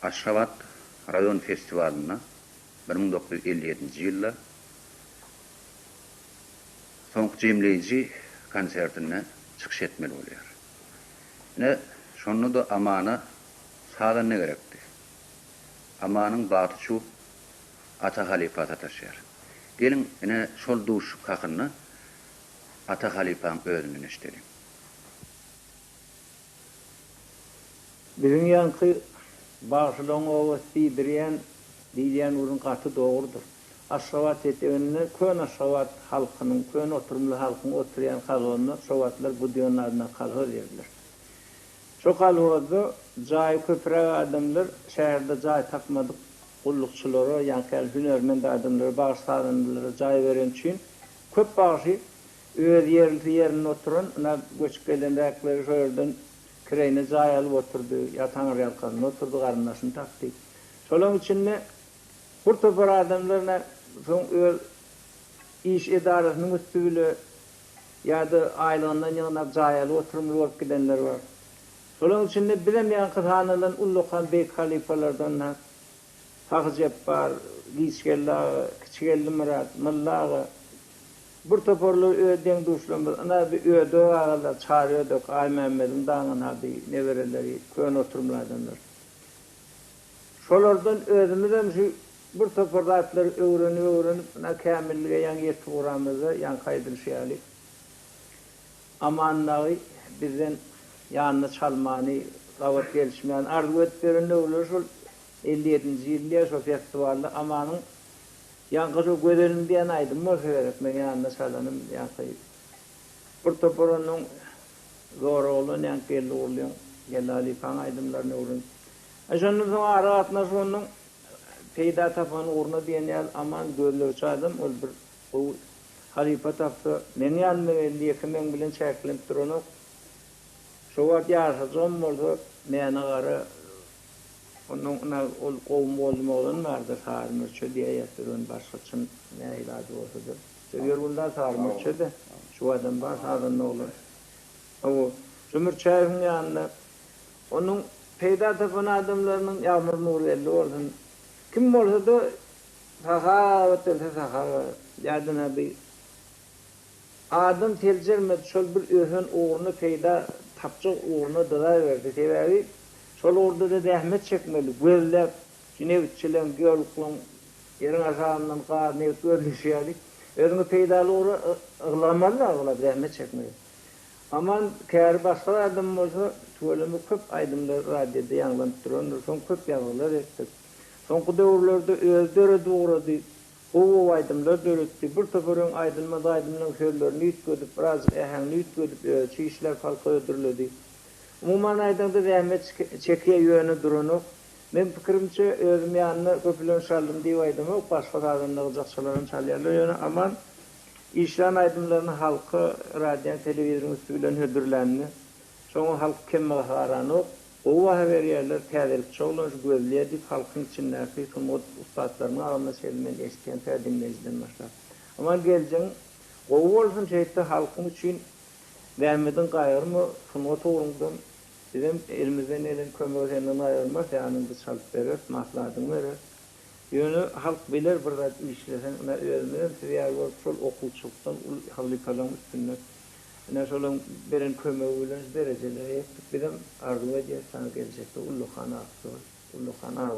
Aşgabat Rayon Festivalyna 1957-nji ýylda soňky jemleýiji konsertine çykyş etmeli bolýar. Ne şonu da amana sağdan ne gerekdi? Amanyň baty şu Ata Halipa taşýar. Gelin ine şol duş kakyny Ata Halipa'ň özünden eşdelim. Bizim yankı başlığın o Sibiryen diýen urun katı doğrudur. Aşgabat eteğini kön Aşgabat halkının, kön oturumlu halkın oturuyan kalğını Şovatlar bu dünyalarına kalğı verdiler. Şu kalğıda cay köpürek adamlar şehirde cay tapmadık kullukçuları, yankı hünermend adamları, bağışlarınları cay veren için köp bağışı öz yerine oturun, göçüp gelen rekleri şöyle kireyine cay alıp oturdu, yatan riyalkanına oturdu, karınlaşını taktı. Şolun içinde kurtopar adamlarına iş idaresinin üstüyle ya da aylığından yanına cay alıp oturumlu olup gidenler var. Şolun içinde bilemeyen kıtanılan Ullukan Beyk halifalardan Hak Ceppar, Giçkellağı, Kiçkelli Murat, Mıllağı, bir toparlı öden duşlamız, ana bir öde ağalar çağırıyorduk, Ay Mehmet'in dağın abi, nevereleri, köyün oturumlardanlar. Şolardan özümüzden şu bir toparlı atları öğrenip, ana kamilliğe yan yetki uğramızı, yan kaydırışıyalik. Amanlığı bizden yanına çalmanı, kavat gelişmeyen, arzu etlerin ne olur, 57-nji ýylda şu festivalda amanın yankı şu gödelim diyen aydım mı öğretmen yanına çalanım yankı. Bir toparının zor oğlun yankı elli oğlun gelali fan aydımlarını uğrun. Şunun sonra ara atına şunun peyda tapanı uğruna diyen yer aman gözleri çaydım ol bir o halifa taptı. Men yanına 52 men bilen çekilip durunu. Şu vakit yaşacağım oldu meni qarı onun ol qowum bolmagyny bardy sarmyrçy diýe ýetirýän başgaçyn näme ilady bolsadyr. Seger bundan sarmyrçy da şu adam bar hadan olur. O sömürçäýiň ýanyna onun peýda tapan adamlarynyň ýagmyr nury elli bolsun. Kim bolsa da sahabat ýadyna bir adam teljermedi şol bir öhün uğruna peýda tapjak uğruna dıra berdi. Sebäbi şol orada da zähmet çekmeli. Gözlep, jinewitçilen, gölkün, yerin aşağından qar, nevit gözlüşýärlik. Özüňi peýdalygy ıglamaly, zähmet çekmeli. Aman käri başga adam bolsa, tölemi köp aydymlar radioda ýanlanyp duran, soň köp ýaglylar etdik. Soňky döwürlerde özderi dogrady. O aydymlar döretdi. Bir toparyň aydymada aydymlaryň sözlerini ýetgedip, biraz ähäňni ýetgedip, çyşlar halka öldürildi. Umuman aydanda zähmet çekýär ýöne durunup, men pikirimçe özüm ýanyna köpülen şaldım diýip aýdym, başga adamlar jakçylaryň çalýarlar ýöne aman işlem aydımlaryny halky radio, telewizyon üstünden hödürlenni. Şoň halk kemme garanyp, o haber ýerler täzelik çoğulan gözleýär diýip halkyň içindäki kymmat ustadlaryň arasynda selmen eşitýän täzimlejden başlap. Aman geljeň o bolsun şeýle halkyň üçin Mehmet'in gaýrmy kymmat ugrundan bizim elimizden elen kömürlerinden ayrılmaz, yanında çalıp verir, maslahatını verir. Yönü halk bilir burada işlesen, ona öğrenmeden size yargı sol okulçuluktan halifaların üstünde. Yine solun beren kömürlerinden dereceleri yaptık. Bizim arzu ediyor sana gelecekte Ullukan'a aktı. Ullukan'a